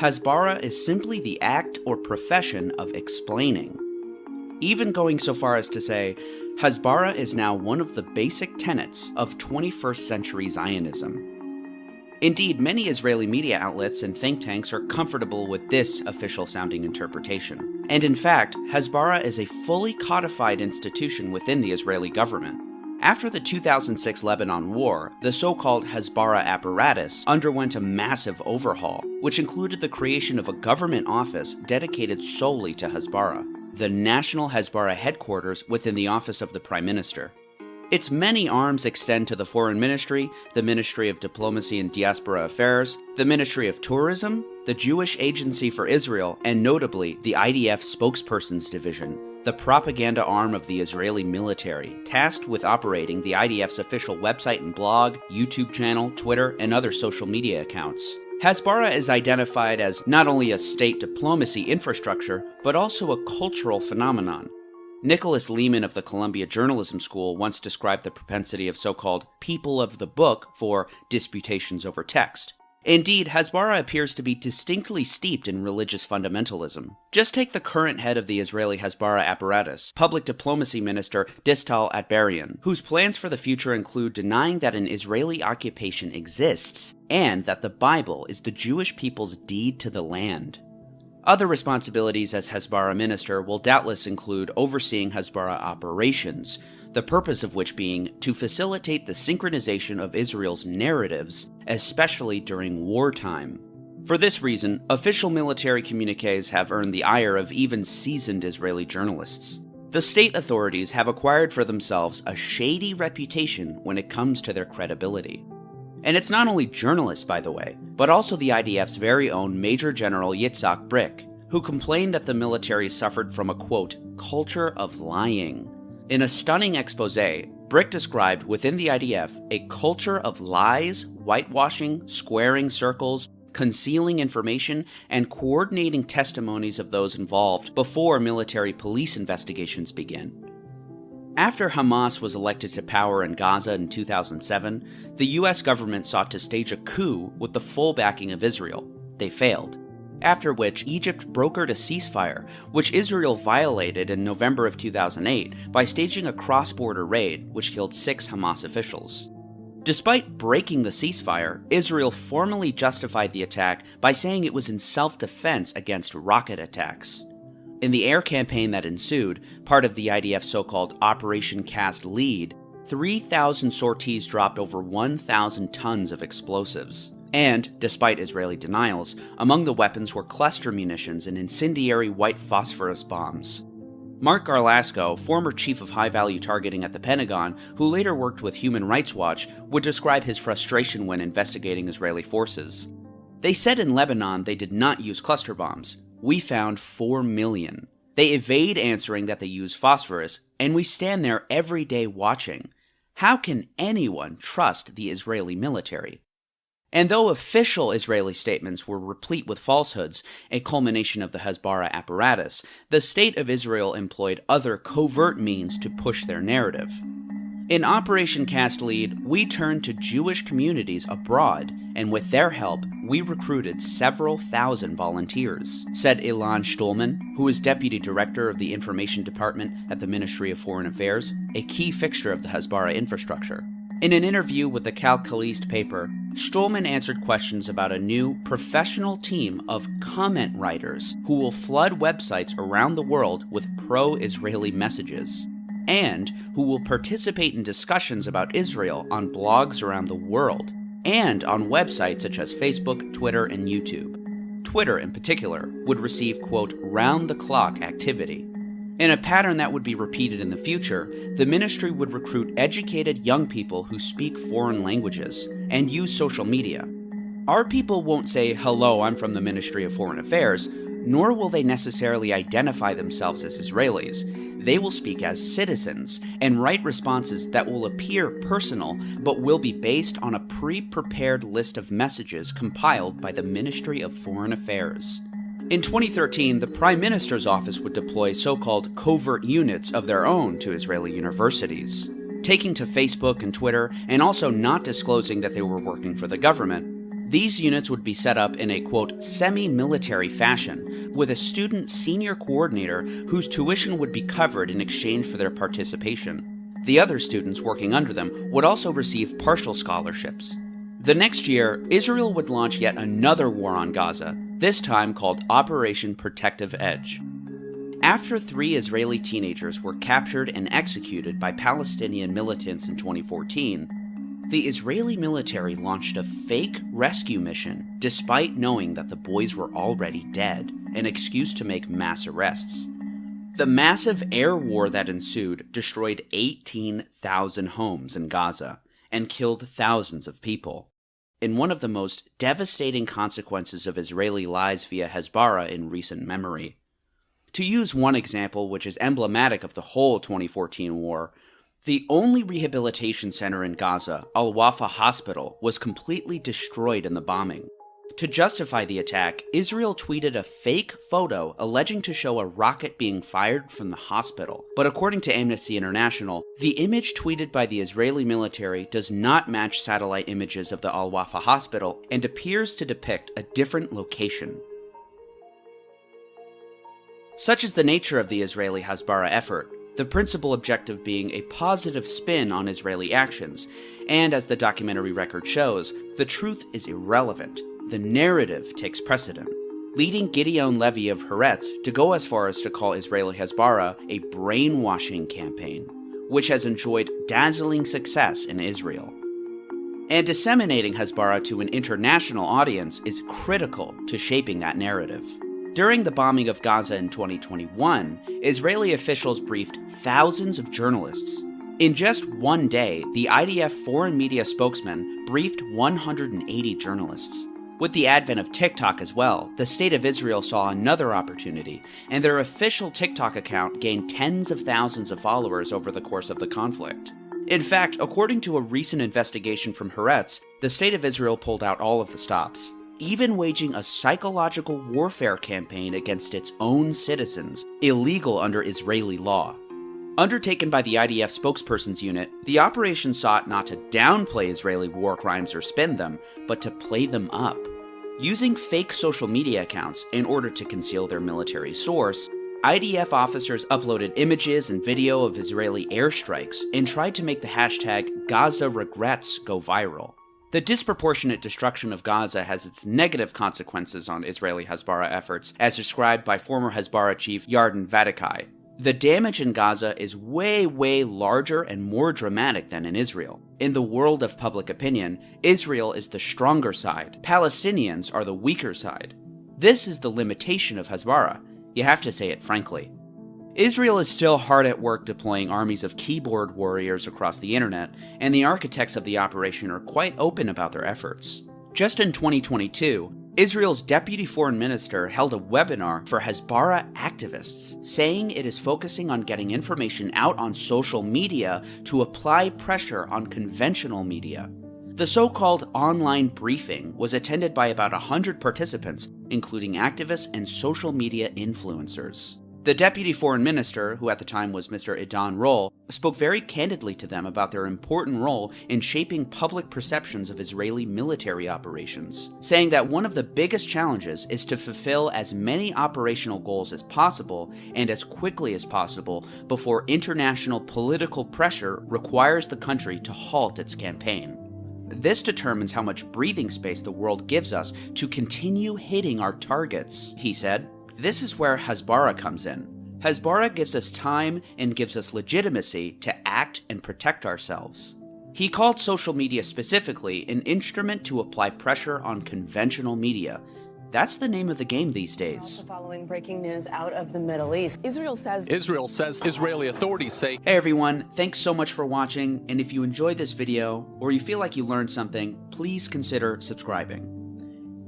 Hasbara is simply the act or profession of explaining. Even going so far as to say, Hasbara is now one of the basic tenets of 21st century Zionism. Indeed, many Israeli media outlets and think tanks are comfortable with this official-sounding interpretation. And in fact, Hasbara is a fully codified institution within the Israeli government. After the 2006 Lebanon War, the so-called Hasbara apparatus underwent a massive overhaul, which included the creation of a government office dedicated solely to Hasbara, the National Hasbara Headquarters within the Office of the Prime Minister. Its many arms extend to the Foreign Ministry, the Ministry of Diplomacy and Diaspora Affairs, the Ministry of Tourism, the Jewish Agency for Israel, and notably, the IDF Spokespersons Division, the propaganda arm of the Israeli military, tasked with operating the IDF's official website and blog, YouTube channel, Twitter, and other social media accounts. Hasbara is identified as not only a state diplomacy infrastructure, but also a cultural phenomenon. Nicholas Lehman of the Columbia Journalism School once described the propensity of so-called people of the book for disputations over text. Indeed, Hasbara appears to be distinctly steeped in religious fundamentalism. Just take the current head of the Israeli Hasbara apparatus, Public Diplomacy Minister Distal Atbarian, whose plans for the future include denying that an Israeli occupation exists, and that the Bible is the Jewish people's deed to the land. Other responsibilities as Hasbara minister will doubtless include overseeing Hasbara operations, the purpose of which being to facilitate the synchronization of Israel's narratives, especially during wartime. For this reason, official military communiques have earned the ire of even seasoned Israeli journalists. The state authorities have acquired for themselves a shady reputation when it comes to their credibility. And it's not only journalists, by the way, but also the IDF's very own Major General Yitzhak Brick, who complained that the military suffered from a, quote, culture of lying. In a stunning expose, Brick described within the IDF a culture of lies, whitewashing, squaring circles, concealing information, and coordinating testimonies of those involved before military police investigations begin. After Hamas was elected to power in Gaza in 2007, the US government sought to stage a coup with the full backing of Israel. They failed. After which, Egypt brokered a ceasefire, which Israel violated in November of 2008 by staging a cross-border raid, which killed 6 Hamas officials. Despite breaking the ceasefire, Israel formally justified the attack by saying it was in self-defense against rocket attacks. In the air campaign that ensued, part of the IDF's so-called Operation Cast Lead, 3,000 sorties dropped over 1,000 tons of explosives. And, despite Israeli denials, among the weapons were cluster munitions and incendiary white phosphorus bombs. Mark Garlasco, former chief of high-value targeting at the Pentagon, who later worked with Human Rights Watch, would describe his frustration when investigating Israeli forces. They said in Lebanon they did not use cluster bombs. We found 4 million. They evade answering that they use phosphorus, and we stand there every day watching. How can anyone trust the Israeli military? And though official Israeli statements were replete with falsehoods, a culmination of the Hasbara apparatus, the State of Israel employed other covert means to push their narrative. In Operation Cast Lead, we turned to Jewish communities abroad, and with their help, we recruited several thousand volunteers, said Ilan Stulman, who is Deputy Director of the Information Department at the Ministry of Foreign Affairs, a key fixture of the Hasbara infrastructure. In an interview with the Kalkalist paper, Stulman answered questions about a new professional team of comment writers who will flood websites around the world with pro-Israeli messages, and who will participate in discussions about Israel on blogs around the world, and on websites such as Facebook, Twitter, and YouTube. Twitter, in particular, would receive, quote, round-the-clock activity. In a pattern that would be repeated in the future, the ministry would recruit educated young people who speak foreign languages and use social media. Our people won't say, hello, I'm from the Ministry of Foreign Affairs, nor will they necessarily identify themselves as Israelis. They will speak as citizens and write responses that will appear personal, but will be based on a pre-prepared list of messages compiled by the Ministry of Foreign Affairs. In 2013, the Prime Minister's office would deploy so-called covert units of their own to Israeli universities. Taking to Facebook and Twitter, and also not disclosing that they were working for the government, These units would be set up in a, quote, semi-military fashion, with a student senior coordinator whose tuition would be covered in exchange for their participation. The other students working under them would also receive partial scholarships. The next year, Israel would launch yet another war on Gaza, this time called Operation Protective Edge. After 3 Israeli teenagers were captured and executed by Palestinian militants in 2014, the Israeli military launched a fake rescue mission despite knowing that the boys were already dead, an excuse to make mass arrests. The massive air war that ensued destroyed 18,000 homes in Gaza and killed thousands of people. In one of the most devastating consequences of Israeli lies via Hasbara in recent memory. To use one example which is emblematic of the whole 2014 war, the only rehabilitation center in Gaza, Al-Wafa Hospital, was completely destroyed in the bombing. To justify the attack, Israel tweeted a fake photo alleging to show a rocket being fired from the hospital. But according to Amnesty International, the image tweeted by the Israeli military does not match satellite images of the Al-Wafa Hospital and appears to depict a different location. Such is the nature of the Israeli Hasbara effort, the principal objective being a positive spin on Israeli actions, and as the documentary record shows, the truth is irrelevant. The narrative takes precedent, leading Gideon Levy of Haaretz to go as far as to call Israeli Hasbara a brainwashing campaign, which has enjoyed dazzling success in Israel. And disseminating Hasbara to an international audience is critical to shaping that narrative. During the bombing of Gaza in 2021, Israeli officials briefed thousands of journalists. In just one day, the IDF foreign media spokesman briefed 180 journalists. With the advent of TikTok as well, the State of Israel saw another opportunity, and their official TikTok account gained tens of thousands of followers over the course of the conflict. In fact, according to a recent investigation from Haaretz, the State of Israel pulled out all of the stops, even waging a psychological warfare campaign against its own citizens, illegal under Israeli law. Undertaken by the IDF spokesperson's unit, the operation sought not to downplay Israeli war crimes or spin them, but to play them up. Using fake social media accounts in order to conceal their military source, IDF officers uploaded images and video of Israeli airstrikes and tried to make the hashtag #GazaRegrets go viral. The disproportionate destruction of Gaza has its negative consequences on Israeli Hasbara efforts, as described by former Hasbara chief Yarden Vadikai. The damage in Gaza is way larger and more dramatic than in Israel. In the world of public opinion, Israel is the stronger side. Palestinians are the weaker side. This is the limitation of Hasbara. You have to say it frankly. Israel is still hard at work deploying armies of keyboard warriors across the internet, and the architects of the operation are quite open about their efforts. Just in 2022, Israel's deputy foreign minister held a webinar for Hasbara activists, saying it is focusing on getting information out on social media to apply pressure on conventional media. The so-called online briefing was attended by about 100 participants, including activists and social media influencers. The deputy foreign minister, who at the time was Mr. Idan Roll, spoke very candidly to them about their important role in shaping public perceptions of Israeli military operations, saying that one of the biggest challenges is to fulfill as many operational goals as possible and as quickly as possible before international political pressure requires the country to halt its campaign. This determines how much breathing space the world gives us to continue hitting our targets, he said. This is where Hasbara comes in. Hasbara gives us time and gives us legitimacy to act and protect ourselves. He called social media specifically an instrument to apply pressure on conventional media. That's the name of the game these days. Also following breaking news out of the Middle East. Israel says Israeli authorities say. Hey everyone, thanks so much for watching, and if you enjoyed this video, or you feel like you learned something, please consider subscribing.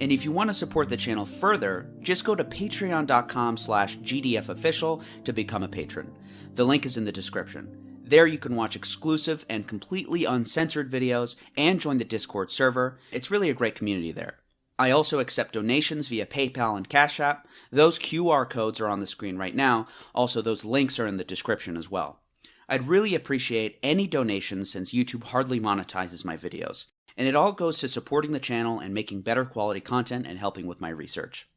And if you want to support the channel further, just go to patreon.com/GDFofficial to become a patron. The link is in the description. There you can watch exclusive and completely uncensored videos and join the Discord server. It's really a great community there. I also accept donations via PayPal and Cash App. Those QR codes are on the screen right now. Also, those links are in the description as well. I'd really appreciate any donations since YouTube hardly monetizes my videos. And it all goes to supporting the channel and making better quality content and helping with my research.